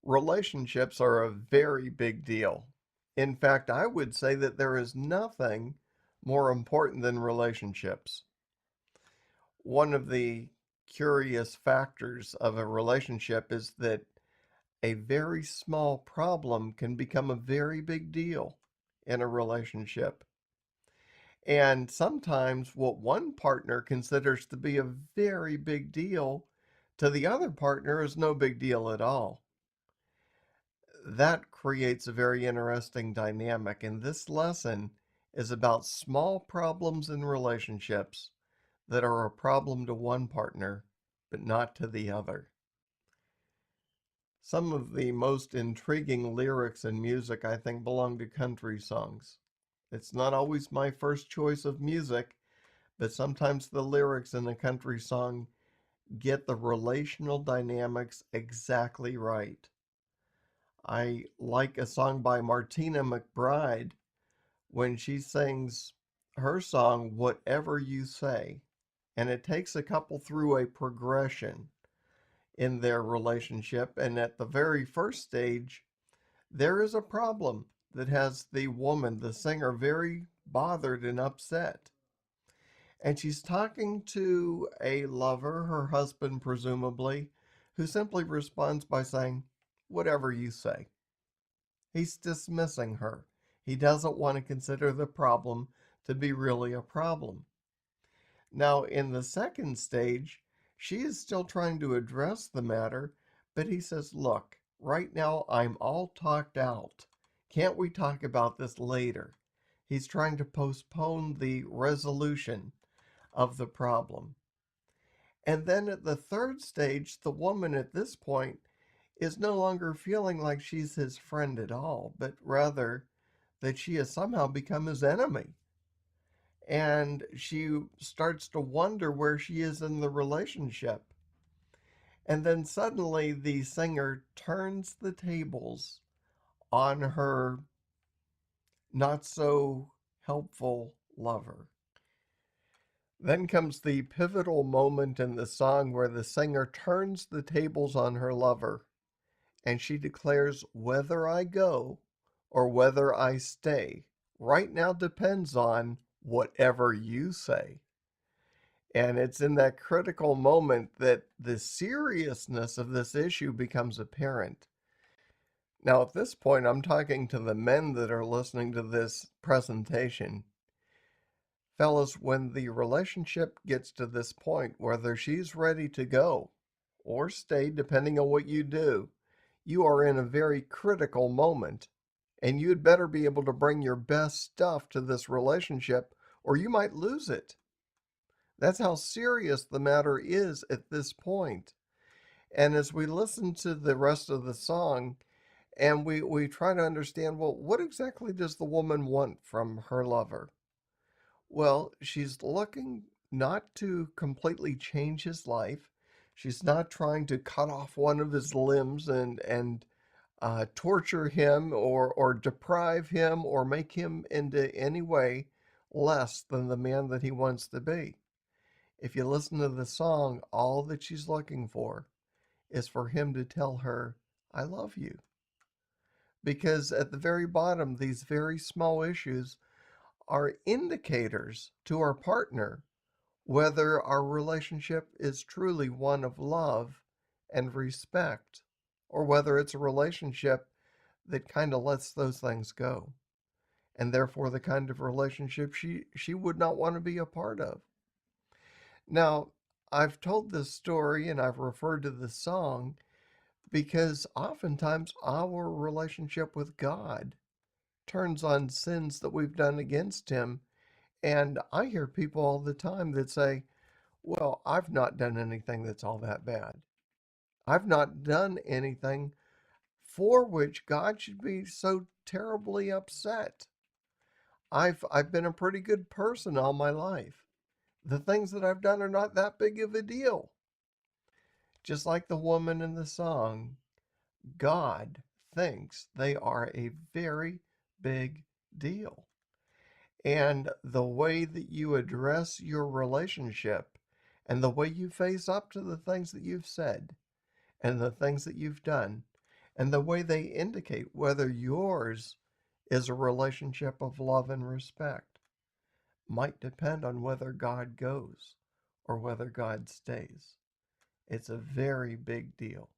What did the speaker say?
Relationships are a very big deal. In fact, I would say that there is nothing more important than relationships. One of the curious factors of a relationship is that a very small problem can become a very big deal in a relationship. And sometimes what one partner considers to be a very big deal to the other partner is no big deal at all. That creates a very interesting dynamic. And this lesson is about small problems in relationships that are a problem to one partner, but not to the other. Some of the most intriguing lyrics in music, I think, belong to country songs. It's not always my first choice of music, but sometimes the lyrics in a country song get the relational dynamics exactly right. I like a song by Martina McBride when she sings her song, Whatever You Say, and it takes a couple through a progression in their relationship. And at the very first stage, there is a problem that has the woman, the singer, very bothered and upset. And she's talking to a lover, her husband presumably, who simply responds by saying, Whatever you say. He's dismissing her. He doesn't want to consider the problem to be really a problem. Now, in the second stage, she is still trying to address the matter, but he says, Look, right now I'm all talked out. Can't we talk about this later? He's trying to postpone the resolution of the problem. And then at the third stage, the woman at this point is no longer feeling like she's his friend at all, but rather that she has somehow become his enemy. And she starts to wonder where she is in the relationship. And then suddenly the singer turns the tables on her not so helpful lover. Then comes the pivotal moment in the song where the singer turns the tables on her lover and she declares, Whether I go or whether I stay right now depends on whatever you say. And it's in that critical moment that the seriousness of this issue becomes apparent. Now, at this point, I'm talking to the men that are listening to this presentation. Fellas, when the relationship gets to this point, whether she's ready to go or stay, depending on what you do, you are in a very critical moment. And you'd better be able to bring your best stuff to this relationship, or you might lose it. That's how serious the matter is at this point. And as we listen to the rest of the song, and we try to understand, well, what exactly does the woman want from her lover? Well, she's looking not to completely change his life. She's not trying to cut off one of his limbs and torture him or deprive him or make him into any way less than the man that he wants to be. If you listen to the song, all that she's looking for is for him to tell her, I love you. Because at the very bottom, these very small issues are indicators to our partner whether our relationship is truly one of love and respect, or whether it's a relationship that kind of lets those things go, and therefore the kind of relationship she would not want to be a part of. Now, I've told this story and I've referred to the song because oftentimes our relationship with God turns on sins that we've done against Him. And I hear people all the time that say, Well, I've not done anything that's all that bad. I've not done anything for which God should be so terribly upset. I've been a pretty good person all my life. The things that I've done are not that big of a deal. Just like the woman in the song, God thinks they are a very big deal. And the way that you address your relationship and the way you face up to the things that you've said and the things that you've done And the way they indicate whether yours is a relationship of love and respect might depend on whether God goes or whether God stays. It's a very big deal.